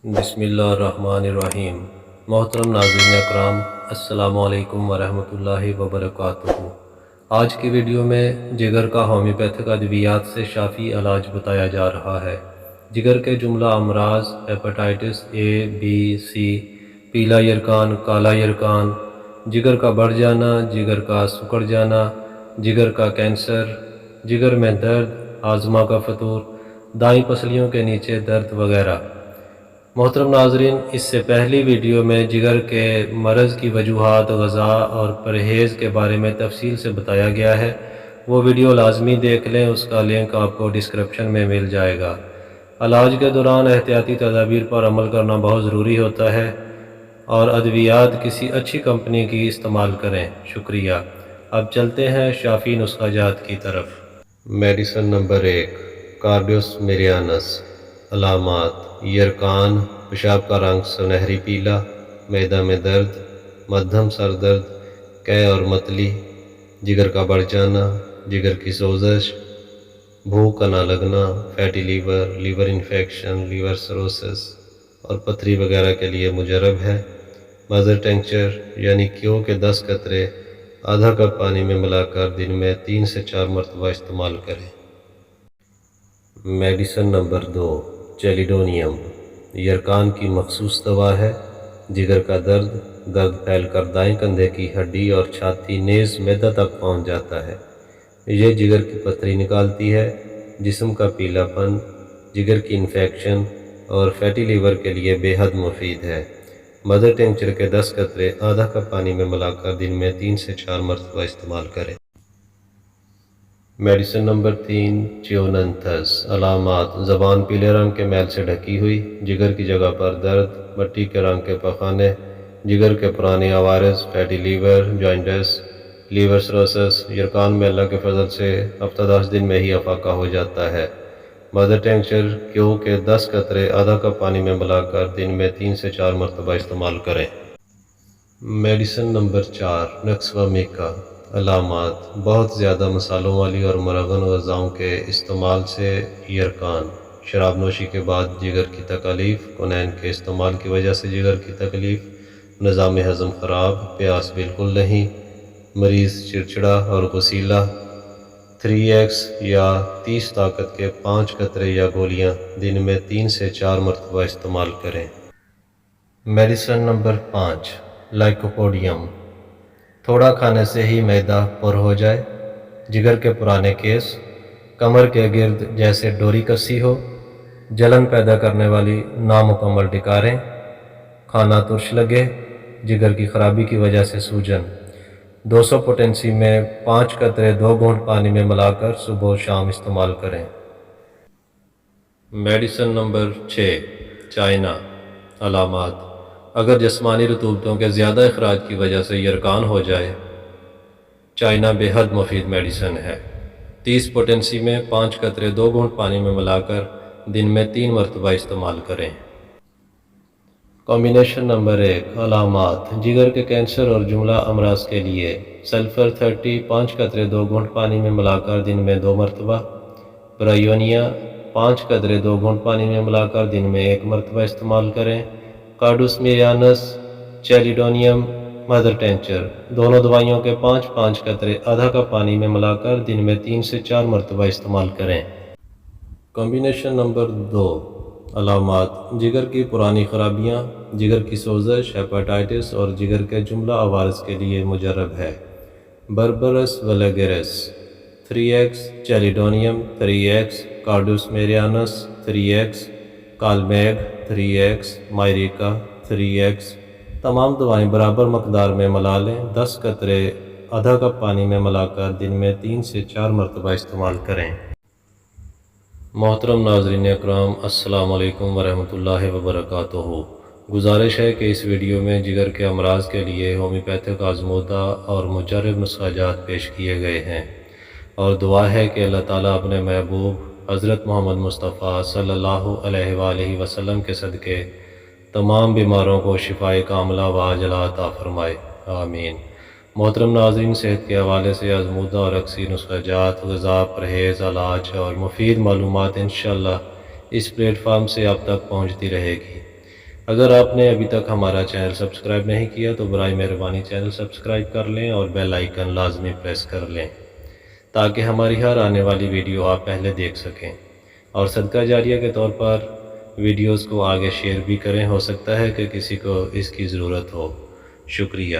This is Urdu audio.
بسم اللہ الرحمن الرحیم۔ محترم ناظرین اکرام، السلام علیکم ورحمۃ اللہ وبرکاتہ۔ آج کی ویڈیو میں جگر کا ہومیوپیتھک ادویات سے شافی علاج بتایا جا رہا ہے۔ جگر کے جملہ امراض ہیپاٹائٹس اے بی سی، پیلا یرکان، کالا یرکان، جگر کا بڑھ جانا، جگر کا سکڑ جانا، جگر کا کینسر، جگر میں درد، ہاضمہ کا فطور، دائیں پسلیوں کے نیچے درد وغیرہ۔ محترم ناظرین، اس سے پہلی ویڈیو میں جگر کے مرض کی وجوہات، غذا اور پرہیز کے بارے میں تفصیل سے بتایا گیا ہے۔ وہ ویڈیو لازمی دیکھ لیں، اس کا لنک آپ کو ڈسکرپشن میں مل جائے گا۔ علاج کے دوران احتیاطی تدابیر پر عمل کرنا بہت ضروری ہوتا ہے اور ادویات کسی اچھی کمپنی کی استعمال کریں۔ شکریہ۔ اب چلتے ہیں شافی نسخہ جات کی طرف۔ Medicine number 1، کارڈیوس میریانس۔ علامات: یرکان، پیشاب کا رنگ سنہری پیلا، معدہ میں درد، مدھم سر درد، قے اور متلی، جگر کا بڑھ جانا، جگر کی سوزش، بھوک کا نہ لگنا، fatty liver, liver infection, liver cirrhosis اور پتھری وغیرہ کے لیے مجرب ہے۔ مدر ٹنکچر یعنی کیو کے 10 قطرے آدھا کپ پانی میں ملا کر دن میں 3 سے 4 مرتبہ استعمال کریں۔ Medicine number 2، چیلیڈونیم۔ یرکان کی مخصوص دوا ہے۔ جگر کا درد پھیل کر دائیں کندھے کی ہڈی اور چھاتی نیز معدہ تک پہنچ جاتا ہے۔ یہ جگر کی پتھری نکالتی ہے۔ جسم کا پیلا پن، جگر کی انفیکشن اور فیٹی لیور کے لیے بے حد مفید ہے۔ مدر ٹنکچر کے 10 قطرے آدھا کپ پانی میں ملا کر دن میں 3 سے 4 مرتبہ استعمال کریں۔ Medicine number 3، چیوننتھس۔ علامات: زبان پیلے رنگ کے میل سے ڈھکی ہوئی، جگر کی جگہ پر درد، مٹی کے رنگ کے پخانے، جگر کے پرانے عوارض، fatty liver, joints, liver cirrhosis. یرکان میں اللہ کے فضل سے ہفتہ 10 دن میں ہی افاقہ ہو جاتا ہے۔ مدر ٹنکچر کیو کے 10 قطرے آدھا کپ پانی میں ملا کر دن میں 3 سے 4 مرتبہ استعمال کریں۔ Medicine number 4، نکسومیکا۔ علامات: بہت زیادہ مسالوں والی اور ملون غذاؤں کے استعمال سے یرکان، شراب نوشی کے بعد جگر کی تکالیف، کونین کے استعمال کی وجہ سے جگر کی تکلیف، نظام ہضم خراب، پیاس بالکل نہیں، مریض چڑچڑا اور غسیلا۔ 3x یا 30 طاقت کے 5 قطرے یا گولیاں دن میں 3 سے 4 مرتبہ استعمال کریں۔ Medicine number 5، لائکوپوڈیم۔ تھوڑا کھانے سے ہی معدہ پر ہو جائے، جگر کے پرانے کیس، کمر کے گرد جیسے ڈوری کسی ہو، جلن پیدا کرنے والی نامکمل ڈکاریں، کھانا ترش لگے، جگر کی خرابی کی وجہ سے سوجن۔ 200 پوٹنسی میں 5 قطرے 2 گھونٹ پانی میں ملا کر صبح و شام استعمال کریں۔ Medicine number 6، China. علامات: اگر جسمانی رطوبتوں کے زیادہ اخراج کی وجہ سے یرکان ہو جائے، چائنا بے حد مفید میڈیسن ہے۔ 30 پوٹنسی میں 5 قطرے 2 گھونٹ پانی میں ملا کر دن میں 3 مرتبہ استعمال کریں۔ کمبینیشن نمبر 1، علامات: جگر کے کینسر اور جملہ امراض کے لیے سلفر 30 5 قطرے 2 گھونٹ پانی میں ملا کر دن میں 2 مرتبہ، برائیونیا 5 قطرے 2 گھونٹ پانی میں ملا کر دن میں 1 مرتبہ استعمال کریں۔ کارڈوس میریانس، چیلیڈونیم، مدر ٹنکچر، دونوں دوائیوں کے 5 قطرے آدھا کپ پانی میں ملا کر دن میں 3 سے 4 مرتبہ استعمال کریں۔ کمبینیشن نمبر 2، علامات: جگر کی پرانی خرابیاں، جگر کی سوزش، ہیپاٹائٹس اور جگر کے جملہ عوارض کے لیے مجرب ہے۔ بربرس ولیگرس 3x، چیلیڈونیم 3x، کارڈوس میریانس 3x، کالمیگ 3x، مائریکا 3x۔ تمام دوائیں برابر مقدار میں ملا لیں۔ 10 قطرے آدھا کپ پانی میں ملا کر دن میں 3 سے 4 مرتبہ استعمال کریں۔ محترم ناظرین اکرام، السلام علیکم ورحمۃ اللہ وبرکاتہ۔ گزارش ہے کہ اس ویڈیو میں جگر کے امراض کے لیے ہومیوپیتھک آزمودہ اور مجرب نسخہ جات پیش کیے گئے ہیں، اور دعا ہے کہ اللہ تعالیٰ اپنے محبوب حضرت محمد مصطفیٰ صلی اللہ علیہ وآلہ وسلم کے صدقے تمام بیماروں کو شفائے کاملہ و عاجلہ عطا فرمائے، آمین۔ محترم ناظرین، صحت کے حوالے سے آزمودہ اور اکثی نسخہ جات، غذا، پرہیز، علاج اور مفید معلومات انشاءاللہ اس پلیٹ فارم سے آپ تک پہنچتی رہے گی۔ اگر آپ نے ابھی تک ہمارا چینل سبسکرائب نہیں کیا تو برائے مہربانی چینل سبسکرائب کر لیں اور بیل آئیکن لازمی پریس کر لیں تاکہ ہماری ہر آنے والی ویڈیو آپ پہلے دیکھ سکیں، اور صدقہ جاریہ کے طور پر ویڈیوز کو آگے شیئر بھی کریں، ہو سکتا ہے کہ کسی کو اس کی ضرورت ہو۔ شکریہ۔